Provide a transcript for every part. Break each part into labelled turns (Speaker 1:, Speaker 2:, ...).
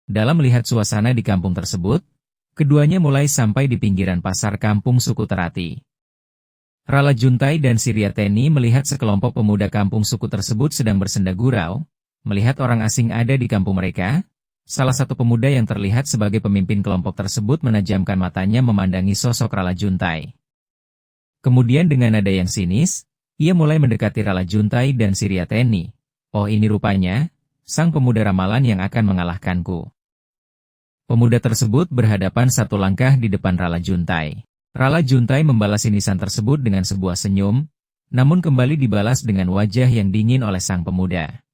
Speaker 1: Dalam melihat suasana di kampung tersebut, keduanya mulai sampai di pinggiran pasar kampung suku Terati. Rala Juntai dan Siriateni melihat sekelompok pemuda kampung suku tersebut sedang bersenda gurau. Melihat orang asing ada di kampung mereka, salah satu pemuda yang terlihat sebagai pemimpin kelompok tersebut menajamkan matanya memandangi sosok Rala Juntai. Kemudian dengan nada yang sinis, ia mulai mendekati Rala Juntai dan Siriateni. Oh, ini rupanya sang pemuda ramalan yang akan mengalahkanku. Pemuda tersebut berhadapan satu langkah di depan Rala Juntai. Rala Juntai membalas sinisan tersebut dengan sebuah senyum, namun kembali dibalas dengan wajah yang dingin oleh sang pemuda.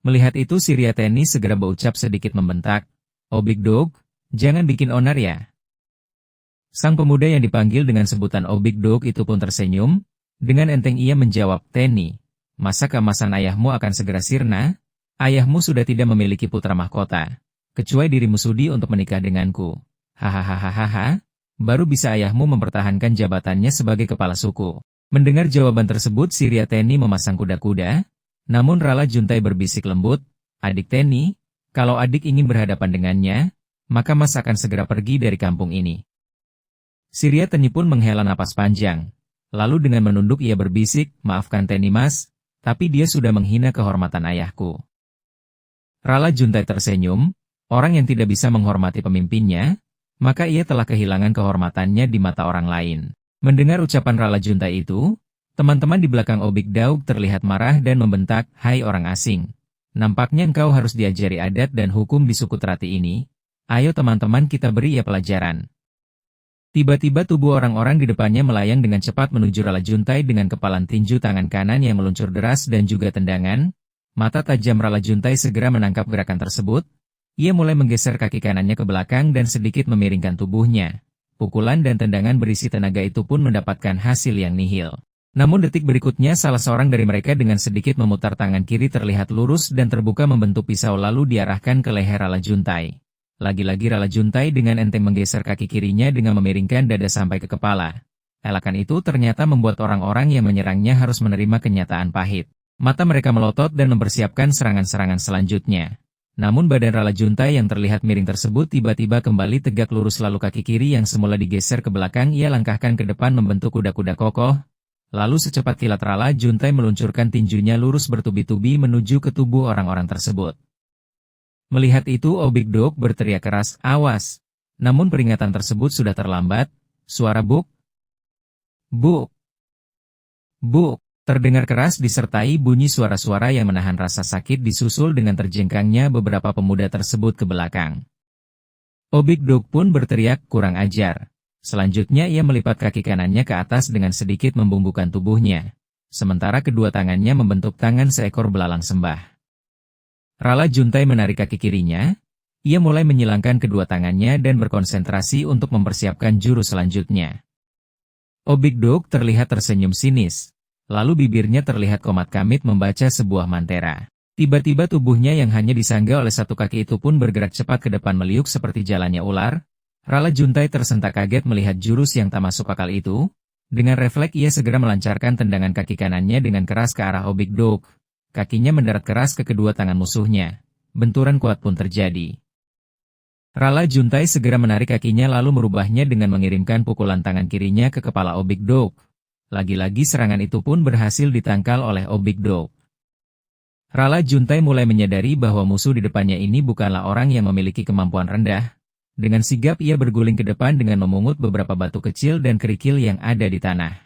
Speaker 1: Melihat itu Siriateni segera berucap sedikit membentak, "Oh Big Dog, jangan bikin onar ya." Sang pemuda yang dipanggil dengan sebutan Oh Big Dog itu pun tersenyum, dengan enteng ia menjawab, "Teni, masa keemasan ayahmu akan segera sirna? Ayahmu sudah tidak memiliki putra mahkota, kecuali dirimu sudi untuk menikah denganku. Hahaha, baru bisa ayahmu mempertahankan jabatannya sebagai kepala suku." Mendengar jawaban tersebut Siriateni memasang kuda-kuda, namun Rala Juntai berbisik lembut, "Adik Teni, kalau adik ingin berhadapan dengannya, maka mas akan segera pergi dari kampung ini." Siriateni pun menghela napas panjang, lalu dengan menunduk ia berbisik, "Maafkan Teni mas, tapi dia sudah menghina kehormatan ayahku." Rala Juntai tersenyum, orang yang tidak bisa menghormati pemimpinnya, maka ia telah kehilangan kehormatannya di mata orang lain. Mendengar ucapan Rala Juntai itu, teman-teman di belakang Obik Daug terlihat marah dan membentak, "Hai orang asing, nampaknya engkau harus diajari adat dan hukum di suku Terati ini. Ayo teman-teman kita beri ia pelajaran." Tiba-tiba tubuh orang-orang di depannya melayang dengan cepat menuju Rala Juntai dengan kepalan tinju tangan kanan yang meluncur deras dan juga tendangan. Mata tajam Rala Juntai segera menangkap gerakan tersebut. Ia mulai menggeser kaki kanannya ke belakang dan sedikit memiringkan tubuhnya. Pukulan dan tendangan berisi tenaga itu pun mendapatkan hasil yang nihil. Namun detik berikutnya salah seorang dari mereka dengan sedikit memutar tangan kiri terlihat lurus dan terbuka membentuk pisau lalu diarahkan ke leher Rala Juntai. Lagi-lagi Rala Juntai dengan enteng menggeser kaki kirinya dengan memiringkan dada sampai ke kepala. Elakan itu ternyata membuat orang-orang yang menyerangnya harus menerima kenyataan pahit. Mata mereka melotot dan mempersiapkan serangan-serangan selanjutnya. Namun badan Rala Juntai yang terlihat miring tersebut tiba-tiba kembali tegak lurus lalu kaki kiri yang semula digeser ke belakang ia langkahkan ke depan membentuk kuda-kuda kokoh. Lalu secepat kilat Rala Juntai meluncurkan tinjunya lurus bertubi-tubi menuju ke tubuh orang-orang tersebut. Melihat itu Obik Dog berteriak keras, "Awas!" Namun peringatan tersebut sudah terlambat. Suara buk, buk, buk terdengar keras disertai bunyi suara-suara yang menahan rasa sakit disusul dengan terjengkangnya beberapa pemuda tersebut ke belakang. Obik Dog pun berteriak, "Kurang ajar." Selanjutnya ia melipat kaki kanannya ke atas dengan sedikit membungkukkan tubuhnya. Sementara kedua tangannya membentuk tangan seekor belalang sembah. Rala Juntai menarik kaki kirinya. Ia mulai menyilangkan kedua tangannya dan berkonsentrasi untuk mempersiapkan jurus selanjutnya. Obik Dog terlihat tersenyum sinis. Lalu bibirnya terlihat komat kamit membaca sebuah mantera. Tiba-tiba tubuhnya yang hanya disangga oleh satu kaki itu pun bergerak cepat ke depan meliuk seperti jalannya ular. Rala Juntai tersentak kaget melihat jurus yang tak masuk akal itu. Dengan refleks ia segera melancarkan tendangan kaki kanannya dengan keras ke arah Obik Dog. Kakinya mendarat keras ke kedua tangan musuhnya. Benturan kuat pun terjadi. Rala Juntai segera menarik kakinya lalu merubahnya dengan mengirimkan pukulan tangan kirinya ke kepala Obik Dog. Lagi-lagi serangan itu pun berhasil ditangkal oleh Obik Dog. Rala Juntai mulai menyadari bahwa musuh di depannya ini bukanlah orang yang memiliki kemampuan rendah. Dengan sigap ia berguling ke depan dengan memungut beberapa batu kecil dan kerikil yang ada di tanah.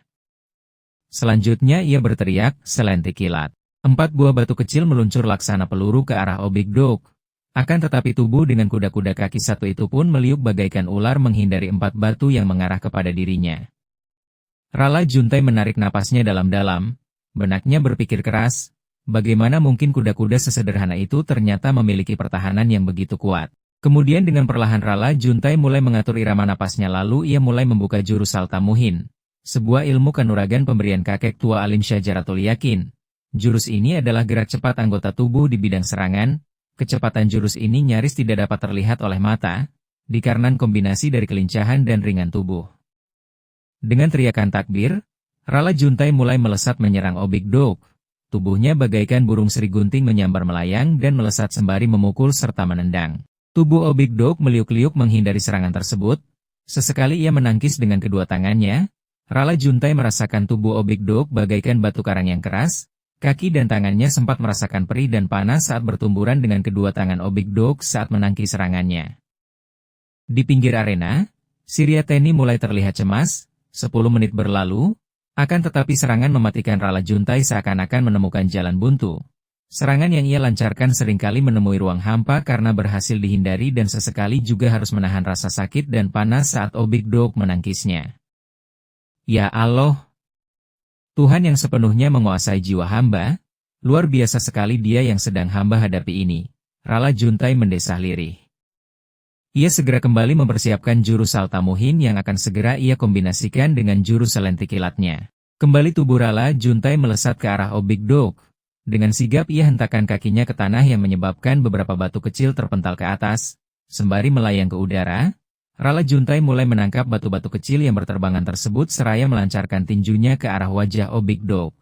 Speaker 1: Selanjutnya ia berteriak, "Selentik kilat." 4 buah batu kecil meluncur laksana peluru ke arah Obik Dog. Akan tetapi tubuh dengan kuda-kuda kaki satu itu pun meliuk bagaikan ular menghindari 4 batu yang mengarah kepada dirinya. Rala Juntai menarik napasnya dalam-dalam. Benaknya berpikir keras, bagaimana mungkin kuda-kuda sesederhana itu ternyata memiliki pertahanan yang begitu kuat. Kemudian dengan perlahan Rala Juntai mulai mengatur irama napasnya lalu ia mulai membuka jurus Saltamuhin. Sebuah ilmu kanuragan pemberian kakek tua Alim Syajaratul Yakin. Jurus ini adalah gerak cepat anggota tubuh di bidang serangan. Kecepatan jurus ini nyaris tidak dapat terlihat oleh mata, dikarenakan kombinasi dari kelincahan dan ringan tubuh. Dengan teriakan takbir, Rala Juntai mulai melesat menyerang Obik Dog. Tubuhnya bagaikan burung seri gunting menyambar melayang dan melesat sembari memukul serta menendang. Tubuh Obik-dok meliuk-liuk menghindari serangan tersebut. Sesekali ia menangkis dengan kedua tangannya. Rala Juntai merasakan tubuh Obik-dok bagaikan batu karang yang keras. Kaki dan tangannya sempat merasakan perih dan panas saat bertumburan dengan kedua tangan Obik-dok saat menangkis serangannya. Di pinggir arena, Siriateni mulai terlihat cemas. 10 menit berlalu, akan tetapi serangan mematikan Rala Juntai seakan-akan menemukan jalan buntu. Serangan yang ia lancarkan seringkali menemui ruang hampa karena berhasil dihindari dan sesekali juga harus menahan rasa sakit dan panas saat Obik-dok menangkisnya. Ya Allah! Tuhan yang sepenuhnya menguasai jiwa hamba, luar biasa sekali dia yang sedang hamba hadapi ini. Rala Juntai mendesah lirih. Ia segera kembali mempersiapkan jurus Saltamuhin yang akan segera ia kombinasikan dengan jurus selentik kilatnya. Kembali tubuh Rala Juntai melesat ke arah Obik-dok. Dengan sigap ia hentakkan kakinya ke tanah yang menyebabkan beberapa batu kecil terpental ke atas. Sembari melayang ke udara, Rala Juntai mulai menangkap batu-batu kecil yang berterbangan tersebut seraya melancarkan tinjunya ke arah wajah Obik-dok.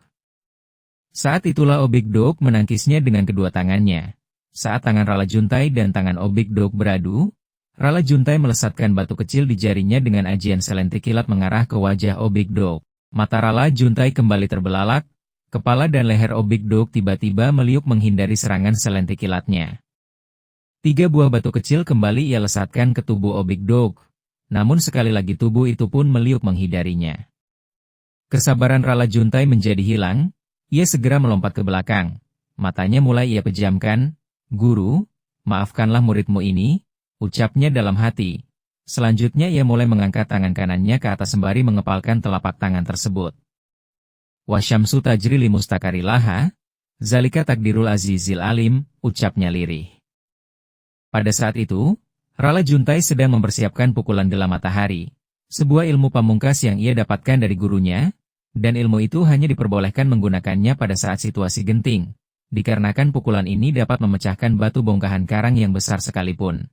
Speaker 1: Saat itulah Obik-dok menangkisnya dengan kedua tangannya. Saat tangan Rala Juntai dan tangan Obik-dok beradu, Rala Juntai melesatkan batu kecil di jarinya dengan ajian selentik kilat mengarah ke wajah Obik-dok. Mata Rala Juntai kembali terbelalak. Kepala dan leher Obik-dok tiba-tiba meliuk menghindari serangan selentik kilatnya. 3 buah batu kecil kembali ia lesatkan ke tubuh Obik-dok. Namun sekali lagi tubuh itu pun meliuk menghindarinya. Kesabaran Rala Juntai menjadi hilang, ia segera melompat ke belakang. Matanya mulai ia pejamkan. "Guru, maafkanlah muridmu ini," ucapnya dalam hati. Selanjutnya ia mulai mengangkat tangan kanannya ke atas sembari mengepalkan telapak tangan tersebut. "Wasyamsu tajri li mustakarilaha, zalika takdirul azizil alim," ucapnya lirih. Pada saat itu, Rala Juntai sedang mempersiapkan pukulan gelam matahari, sebuah ilmu pamungkas yang ia dapatkan dari gurunya, dan ilmu itu hanya diperbolehkan menggunakannya pada saat situasi genting, dikarenakan pukulan ini dapat memecahkan batu bongkahan karang yang besar sekalipun.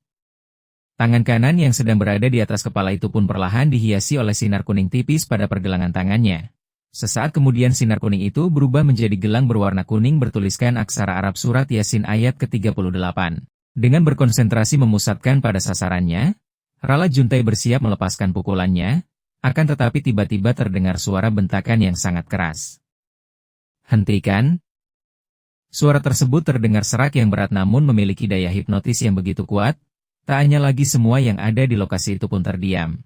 Speaker 1: Tangan kanan yang sedang berada di atas kepala itu pun perlahan dihiasi oleh sinar kuning tipis pada pergelangan tangannya. Sesaat kemudian sinar kuning itu berubah menjadi gelang berwarna kuning bertuliskan aksara Arab surat Yasin ayat ke-38. Dengan berkonsentrasi memusatkan pada sasarannya, Rala Juntai bersiap melepaskan pukulannya, akan tetapi tiba-tiba terdengar suara bentakan yang sangat keras. "Hentikan!" Suara tersebut terdengar serak yang berat namun memiliki daya hipnotis yang begitu kuat, tak hanya lagi semua yang ada di lokasi itu pun terdiam.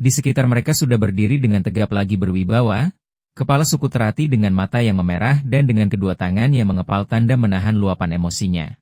Speaker 1: Di sekitar mereka sudah berdiri dengan tegap lagi berwibawa, kepala suku Terati dengan mata yang memerah dan dengan kedua tangan yang mengepal tanda menahan luapan emosinya.